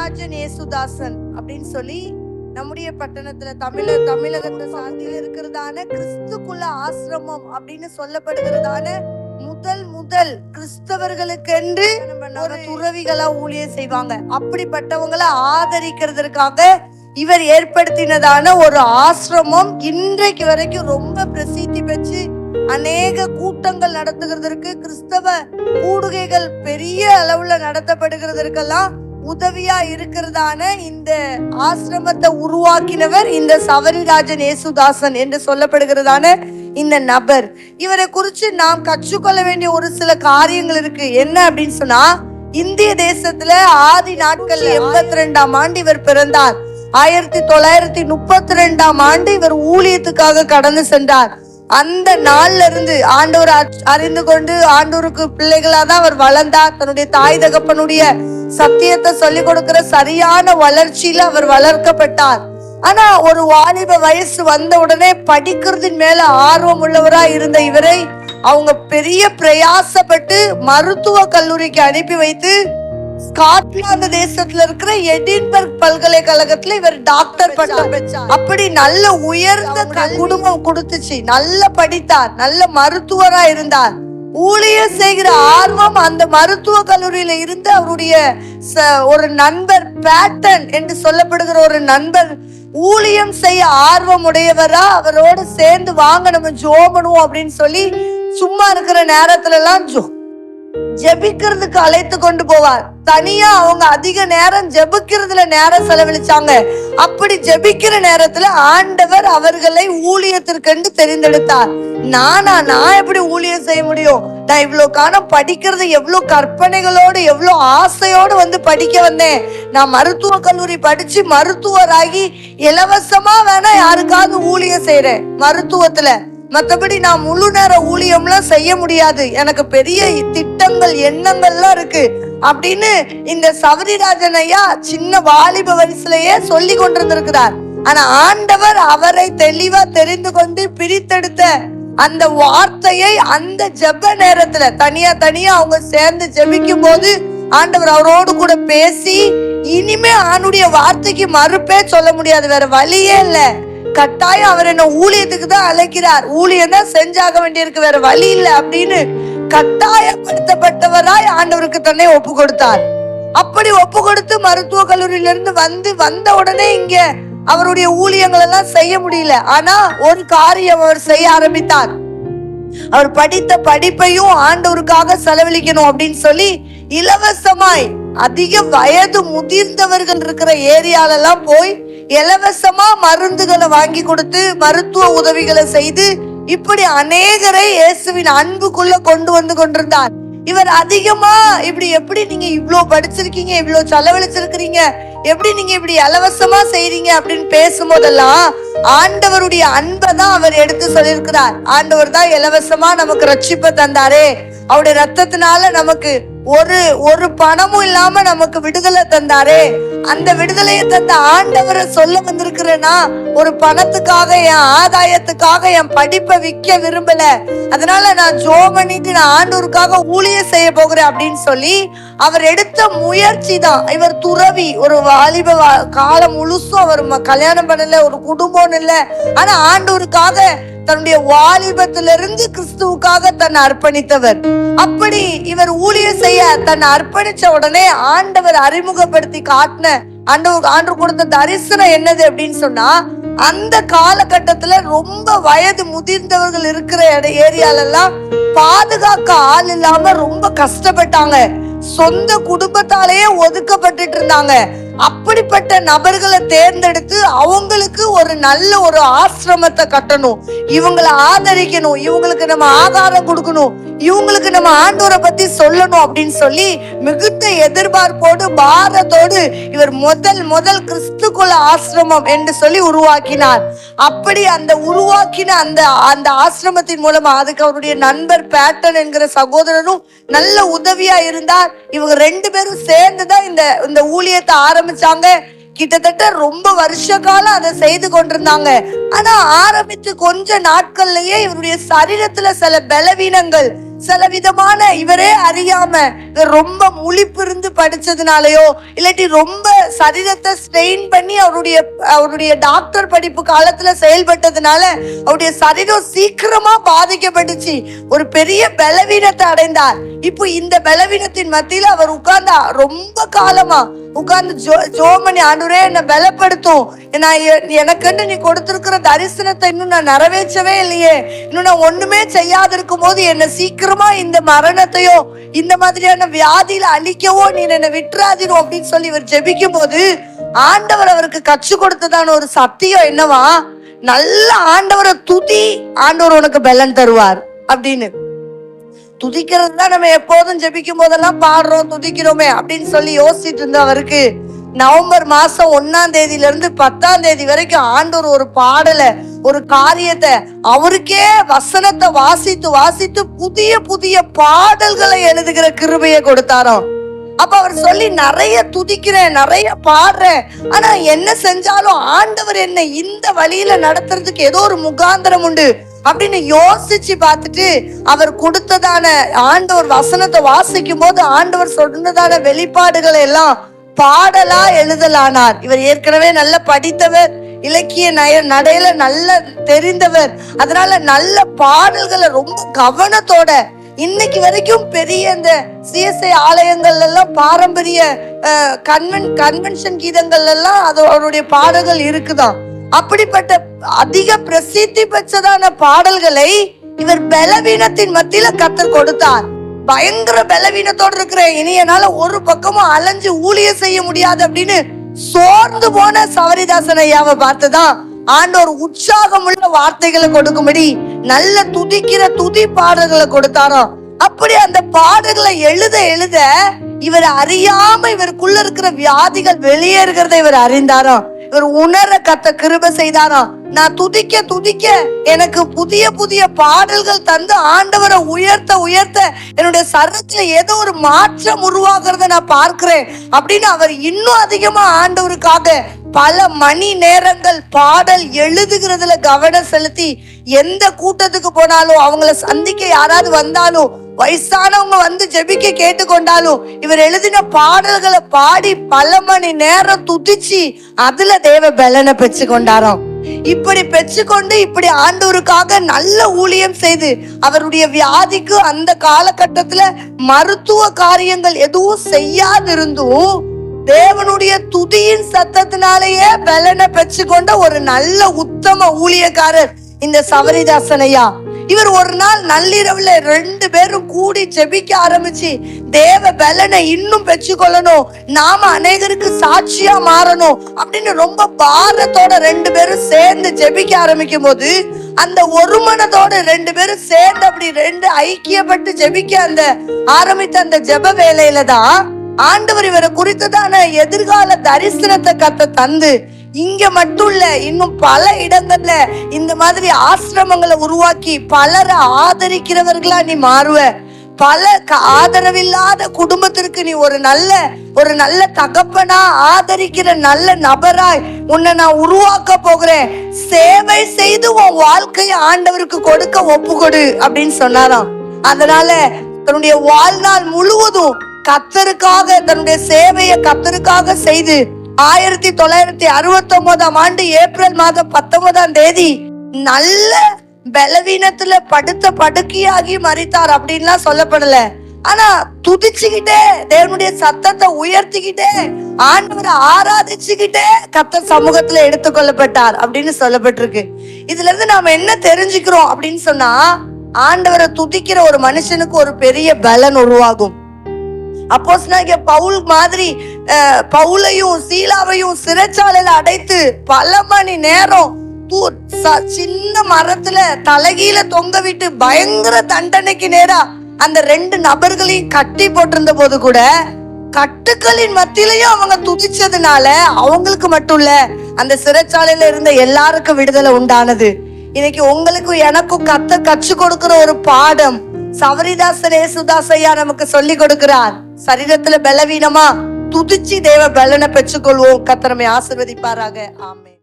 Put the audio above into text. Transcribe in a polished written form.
சபரிராஜன் ஏசுதாசன் அப்படின்னு சொல்லி நம்முடைய பட்டணத்துல தமிழகத்தை சார்ந்தில் இருக்கிறதான கிறிஸ்துக்குள்ள ஆசிரமம் அப்படின்னு சொல்லப்படுகிறதான முதல் கிறிஸ்தவர்களுக்கென்று ஒரு துறவிகளா ஊழியம் செய்வாங்க. அப்படிப்பட்டவங்களை ஆதரிக்கிறதுக்காக இவர் ஏற்படுத்தினதான ஒரு ஆசிரமம் இன்றைக்கு வரைக்கும் ரொம்ப பிரசித்தி பெற்று அநேக கூட்டங்கள் நடத்துகிறதற்கு, கிறிஸ்தவ கூடுகைகள் பெரிய அளவுல நடத்தப்படுகிறதற்கெல்லாம் உதவியா இருக்கிறதான இந்த ஆசிரமத்தை உருவாக்கினவர் இந்த சபரிராஜன் ஏசுதாசன் என்று சொல்லப்படுகிறதான இந்த நபர். இவரை குறிச்சு நாம் கற்றுக்கொள்ள வேண்டிய ஒரு சில காரியங்கள் இருக்கு. என்ன அப்படின்னு சொன்னா, இந்திய தேசத்துல ஆதி நாட்கள் 82ஆம் ஆண்டு இவர் பிறந்தார். 1932ஆம் ஆண்டு இவர் ஊழியத்துக்காக கடந்து சென்றார். அந்த நாள்ல இருந்து ஆண்டவர் அறிந்து கொண்டு ஆண்டவருக்கு பிள்ளைகளா தான் அவர் வளர்ந்தார். தன்னுடைய தாய் தகப்பனுடைய சத்தியத்தை சொல்லிக் கொடுக்கிற சரியான வளர்ச்சியில அவர் வளர்க்கப்பட்டார். ஆனா ஒரு வாலிப வயசு வந்த உடனே படிக்கிறதின் மேல ஆர்வம் உள்ளவரா இருந்த இவரை அவங்க பெரிய பிரயாசப்பட்டு மருத்துவ கல்லூரிக்கு அனுப்பி வைத்து ஸ்காட்லாந்து தேசத்துல இருக்கிற எடின்பர்க் பல்கலைக்கழகத்துல இவர் டாக்டர் பட்டம் பெற்றார். அப்படி நல்ல உயர்ந்த குடும்பம் கொடுத்துச்சு. நல்ல படித்தார், நல்ல மருத்துவரா இருந்தார். ஊழியம் செய்கிற ஆர்வம் அந்த மருத்துவ கல்லூரியில இருந்து அவருடைய ஒரு நண்பர் பேட்டன் என்று சொல்லப்படுகிற ஒரு நண்பர் ஊழியம் செய்ய ஆர்வம் உடையவரா அவரோடு சேர்ந்து வாங்க நம்ம ஜோபனும் அப்படின்னு சொல்லி சும்மா இருக்கிற நேரத்துல எல்லாம் ஜெபிக்கிறதுக்கு அழைத்து கொண்டு போவார். தனியா அவங்க அதிக நேரம் ஜெபிக்கிறதுல நேரம் செலவழிச்சாங்க. அப்படி ஜெபிக்கிற நேரத்துல ஆண்டவர் அவர்களை ஊழியத்திற்கென்று தெரிந்தெடுத்தார். நான் எப்படி ஊழியம் செய்ய முடியும்? நான் இவ்வளவு காலம் படிக்கிறது எவ்வளவு கற்பனைகளோடு எவ்வளவு ஆசையோடு வந்து படிக்க வந்தேன். நான் மருத்துவ கல்லூரி படிச்சு மருத்துவராகி இலவசமா வேணா யாருக்காவது ஊழியம் செய்யறேன் மருத்துவத்துல. மற்றபடி நான் முழு நேர ஊழியம்லாம் செய்ய முடியாது, எனக்கு பெரிய திட்டங்கள் எண்ணங்கள்லாம் இருக்கு அப்படின்னு இந்த சபரிராஜன் ஐயா சின்ன வாலிப வயசுலயே சொல்லி கொண்டிருந்திருக்கிறார். ஆனா ஆண்டவர் அவரை தெளிவா தெரிந்து கொண்டு பிரித்தெடுத்த அந்த வார்த்தையை அந்த ஜெப நேரத்துல தனியா அவங்க சேர்ந்து ஜெபிக்கும் போது ஆண்டவர் அவரோடு கூட பேசி, இனிமே ஆணுடைய வார்த்தைக்கு மறுப்பே சொல்ல முடியாது, வேற வழியே இல்ல, கட்டாயம் அவர் என்ன ஊழியத்துக்கு தான் அழைக்கிறார், ஊழியம் தான் செஞ்சாக வேண்டியிருக்கு, வேற வழி இல்லை அப்படின்னு கட்டாயப்படுத்தப்பட்டவராய் ஆண்டவருக்கு தன்னை ஒப்பு கொடுத்தார். அப்படி ஒப்பு கொடுத்து மருத்துவ கல்லூரியில இருந்து வந்த உடனே இங்க அவருடைய ஊழியங்கள் எல்லாம் செய்ய முடியல. ஆனா ஒரு காரியம் அவர் செய்ய ஆரம்பித்தார். அவர் படித்த படிப்பையும் ஆண்டவருக்காக செலவழிக்கணும் அப்படின்னு சொல்லி இலவசமாய் அதிக வயது முதிர்ந்தவர்கள் இருக்கிற ஏரியாலெல்லாம் போய் இலவசமா மருந்துகளை வாங்கி கொடுத்து மருத்துவ உதவிகளை செய்து இப்படி அநேகரை இயேசுவின் அன்புக்குள்ள கொண்டு வந்து கொண்டிருந்தார். இவர் அதிகமா எப்படி நீங்க இவ்வளவு படிச்சிருக்கீங்க, இவ்வளவு செலவழிச்சிருக்கிறீங்க, எப்படி நீங்க இப்படி இலவசமா செய்றீங்க அப்படின்னு பேசும்போதெல்லாம் ஆண்டவருடைய அன்பை தான் அவர் எடுத்து சொல்லியிருக்கிறார். ஆண்டவர் தான் இலவசமா நமக்கு ரட்சிப்பை தந்தாரே, அவருடைய ரத்தத்தினால நமக்கு ஒரு பணமும் இல்லாம நமக்கு விடுதலை தந்தாரே, அந்த விடுதலையை தந்த ஆண்டவரை சொல்ல வந்திருக்கிறேன்னா ஒரு பணத்துக்காக என் ஆதாயத்துக்காக என் படிப்பை விற்க விரும்பல, அதனால நான் ஜோம் பண்ணிட்டு நான் ஆண்டவருக்காக ஊழியம் செய்ய போகிறேன் அப்படின்னு சொல்லி அவர் எடுத்த முயற்சி தான். இவர் துறவி, ஒரு வாலிப காலம் முழுசும் அவர் கல்யாணம் பண்ணல, ஒரு குடும்பம் இல்லை, ஆனா ஆண்டவருக்காக தன்னுடைய வாலிபத்திலிருந்து கிறிஸ்துவுக்காக தன்னை அர்ப்பணித்தவர். அப்படி இவர் ஊழியம் செய்ய தன்னை அர்ப்பணிச்ச உடனே ஆண்டவர் அறிமுகப்படுத்தி காட்டின ஆண்டவர் கொடுத்த தரிசனம் என்னது அப்படின்னு சொன்னா, அந்த காலகட்டத்துல ரொம்ப வயது முதிர்ந்தவர்கள் இருக்கிற ஏரியால எல்லாம் பாதுகாக்க ஆள் இல்லாம ரொம்ப கஷ்டப்பட்டாங்க. சொந்த குடும்பத்தாலேயே ஒதுக்கப்பட்டு இருந்தாங்க. அப்படிப்பட்ட நபர்களை தேர்ந்தெடுத்து அவங்களுக்கு ஒரு நல்ல ஒரு ஆசிரமத்தை கட்டணும், இவங்களை ஆதரிக்கணும், இவங்களுக்கு நம்ம ஆகாரம் கொடுக்கணும், இவங்களுக்கு நம்ம ஆண்டவரை பத்தி சொல்லணும் அப்படின்னு சொல்லி மிகுந்த எதிர்பார்ப்போடு பாரத்தோடு இவர் முதல் கிறிஸ்துக்குள்ள ஆசிரமம் என்று சொல்லி உருவாக்கினார். அப்படி அந்த உருவாக்கின அந்த ஆசிரமத்தின் மூலமா அதுக்கு அவருடைய நண்பர் பேட்டன் என்கிற சகோதரரும் நல்ல உதவியா இருந்தார். இவங்க 2 பேரும் சேர்ந்துதான் இந்த ஊழியத்தை ஆரம்பிச்சாங்க. கிட்டத்தட்ட ரொம்ப வருஷ காலம் அதை செய்து கொண்டிருந்தாங்க. ஆனா ஆரம்பித்து கொஞ்ச நாட்கள்லயே இவருடைய சரீரத்துல சில பலவீனங்கள், சில விதமான இவரே அறியாம ரொம்ப முழிப்பு இருந்து படிச்சதுனாலயோ இல்லாட்டி ரொம்ப சரீரத்தை ஸ்ட்ரெயின் பண்ணி அவருடைய டாக்டர் படிப்பு காலத்துல செயல்பட்டதுனால அவருடைய சரீரம் சீக்கிரமா பாதிக்கப்பட்டுச்சு. ஒரு பெரிய பலவீனத்தை அடைந்தார். இப்போ இந்த பலவீனத்தின் மத்தியில அவர் உட்கார்ந்தா ரொம்ப காலமா உட்கார்ந்து ஜோமணி, ஆண்டவரே என்னை பலப்படுத்தும், எனக்குன்னு நீ கொடுத்திருக்கிற தரிசனத்தை இன்னும் நான் நிறைவேற்றவே இல்லையே, இன்னும் நான் ஒண்ணுமே செய்யாது இருக்கும் போது என்ன சீக்கிரமா இந்த மரணத்தையோ இந்த மாதிரியான வியாதியில அழிக்கவோ நீ என்னை விட்டுறாதிரும் அப்படின்னு சொல்லி இவர் ஜெபிக்கும் போது ஆண்டவர் அவருக்கு கற்றுக் கொடுத்ததான ஒரு சத்தியம் என்னவா, நல்ல ஆண்டவரை துதி, ஆண்டவர் உனக்கு பலன் தருவார் அப்படின்னு. துதிக்கிறது தான் நம்ம எப்போதும் ஜெபிக்கும் போதெல்லாம் பாடுறோம், துதிக்கிறோமே அப்படின்னு சொல்லி யோசிச்சுட்டு இருந்த அவருக்கு நவம்பர் மாசம் 1ஆம் தேதியில இருந்து 10ஆம் தேதி வரைக்கும் ஆண்டவர் ஒரு பாடலை, ஒரு காரியத்தை, அவருக்கே வசனத்தை வாசித்து வாசித்து புதிய புதிய பாடல்களை எழுதுகிற கிருபையை கொடுத்தாராம். அப்ப அவர் சொல்லி நிறைய துதிக்கிறேன், நிறைய பாடுறேன், ஆனா என்ன செஞ்சாலும் ஆண்டவர் என்ன இந்த வழியில நடத்துறதுக்கு ஏதோ ஒரு முகாந்திரம் உண்டு அப்படின்னு யோசிச்சு பார்த்துட்டு அவர் கொடுத்ததான ஆண்டவர் வசனத்தை வாசிக்கும் போது ஆண்டவர் சொன்னதான வெளிப்பாடுகளை எல்லாம் பாடலா எழுதலானார். இவர் ஏற்கனவே நல்ல படித்தவர், இலக்கிய நடையில நல்ல தெரிந்தவர், அதனால நல்ல பாடல்களை ரொம்ப கவனத்தோட இன்னைக்கு வரைக்கும் பெரிய இந்த சிஎஸ்ஐ ஆலயங்கள் எல்லாம் பாரம்பரிய கன்வென்ஷன் கீதங்கள் எல்லாம் அவருடைய பாடல்கள் இருக்குதான். அப்படிப்பட்ட அதிக பிரசித்தி பெற்றதான பாடல்களை இவர் பலவீனத்தின் மத்தியில கர்த்தர் கொடுத்தார். பயங்கர பலவீனத்தோடு இருக்கிறேன், இனி என்னால ஒரு பக்கமும் அலைஞ்சு ஊழியம் செய்ய முடியாது அப்படின்னு சோர்ந்து போன சவரிதாசன் ஐயாவை பார்த்துதான் ஆண்டவர் உற்சாகம் உள்ள வார்த்தைகளை கொடுக்கும்படி நல்ல துதிக்கிற துதி பாடல்களை கொடுத்தாராம். அப்படி அந்த பாடல்களை எழுத எழுத இவர் அறியாம இவருக்குள்ள இருக்கிற வியாதிகள் வெளியேறுகிறத இவர் அறிந்தாராம். இவர் உணர கத்த கிருபை செய்தாராம். நான் துதிக்க துதிக்க எனக்கு புதிய புதிய பாடல்கள் தந்து ஆண்டவரை உயர்த்த உயர்த்த என்னுடைய சரீரத்துல ஏதோ ஒரு மாற்றம் உருவாகிறத நான் பார்க்கிறேன் அப்படின்னு அவர் இன்னும் அதிகமா ஆண்டவருக்காக பல மணி நேரங்கள் பாடல் எழுதுகிறதுல கவனம் செலுத்தி எந்த கூட்டத்துக்கு போனாலும், அவங்கள சந்திக்க யாராவது வந்தாலும், வயசானவங்க வந்து ஜெபிக்க கேட்டுக்கொண்டாலும் இவர் எழுதின பாடல்களை பாடி பல மணி நேரம் துதிச்சு அதுல தேவ பலனை பெற்று கொண்டாராம். இப்படி பெற்றுக்கொண்டு இப்படி ஆண்டவருக்காக நல்ல ஊழியம் செய்து அவருடைய வியாதிக்கு அந்த காலகட்டத்துல மருத்துவ காரியங்கள் எதுவும் செய்யாதிருந்தும் தேவனுடைய துதியின் சத்தத்தினாலேயே பலனை பெற்றுக்கொண்ட ஒரு நல்ல உத்தம ஊழியக்காரர் இந்த சவரிதாசனையா. இவர் ஒரு நாள் நள்ளிரவுல 2 பேரும் கூடி ஜெபிக்க ஆரம்பிச்சு தேவ பலனை இன்னும் பெற்றுக்கொள்ளணும், நாம அநேகருக்கு சாட்சியா மாறணும் அப்படின்னு ரொம்ப பாரத்தோட 2 பேரும் சேர்ந்து ஜெபிக்க ஆரம்பிக்கும் போது அந்த ஒரு மனதோட 2 பேரும் சேர்ந்து அப்படி 2 ஐக்கியப்பட்டு ஜெபிக்க ஆரம்பித்த அந்த ஜெப வேலையில தான் ஆண்டவர் இவரை குறித்ததான எதிர்கால தரிசனத்தை கத்த தந்து இங்க மட்டும் இல்ல இன்னும் பல இடங்கள்ல இந்த மாதிரி ஆசிரமங்களை உருவாக்கி பலரை ஆதரிக்கிறவர்களா நீ மாறுவ. பல ஆதரவில்லாத குடும்பத்திற்கு நீ ஒரு நல்ல தகப்பனா ஆதரிக்கிற நல்ல நபராய் உன்னை நான் உருவாக்க போகிறேன். சேவை செய்து உன் வாழ்க்கையை ஆண்டவருக்கு கொடுக்க ஒப்புக்கொடு அப்படின்னு சொன்னாராம். அதனால தன்னுடைய வாழ்நாள் முழுவதும் கர்த்தருக்காக தன்னுடைய சேவையை கர்த்தருக்காக செய்து 1969ஆம் ஆண்டு ஏப்ரல் மாதம் 19ஆம் தேதி நல்ல பலவீனத்துல படுக்கையாகி மரித்தார் அப்படின்லாம் சொல்லப்படல. ஆனா துதிச்சுக்கிட்டே தேவனுடைய சத்தத்தை உயர்த்திக்கிட்டே ஆண்டவரை ஆராதிச்சுக்கிட்டே கர்த்தர் சமூகத்துல எடுத்துக்கொள்ளப்பட்டார் அப்படின்னு சொல்லப்பட்டிருக்கு. இதுல இருந்து நாம என்ன தெரிஞ்சுக்கிறோம் அப்படின்னு சொன்னா, ஆண்டவரை துதிக்கிற ஒரு மனுஷனுக்கு ஒரு பெரிய பலன் உருவாகும். அப்போஸ்தலனாகிய பவுல் மாதிரி பவுலையும் சீலாவையும் சிறைச்சாலையில அடைத்து பல மணி நேரம் சின்ன மரத்துல தலைகீழ தொங்க விட்டு பயங்கர தண்டனைக்கு நேரா அந்த 2 நபர்களையும் கட்டி போட்டிருந்த போது கூட கட்டுக்களின் மத்தியிலையும் அவங்க துதிச்சதுனால அவங்களுக்கு மட்டும் இல்ல அந்த சிறைச்சாலையில இருந்த எல்லாருக்கும் விடுதலை உண்டானது. இன்னைக்கு உங்களுக்கும் எனக்கும் கற்றுக் கொடுக்கிற ஒரு பாடம் சவரிதாசன் ஏசுதாசையா நமக்கு சொல்லி கொடுக்கிறார். சரீரத்துல பலவீனமா துதிச்சு தேவ பலனை பெற்றுக்கொள்வோம். கர்த்தர் நம்மை ஆசீர்வதிப்பாராக. ஆமென்.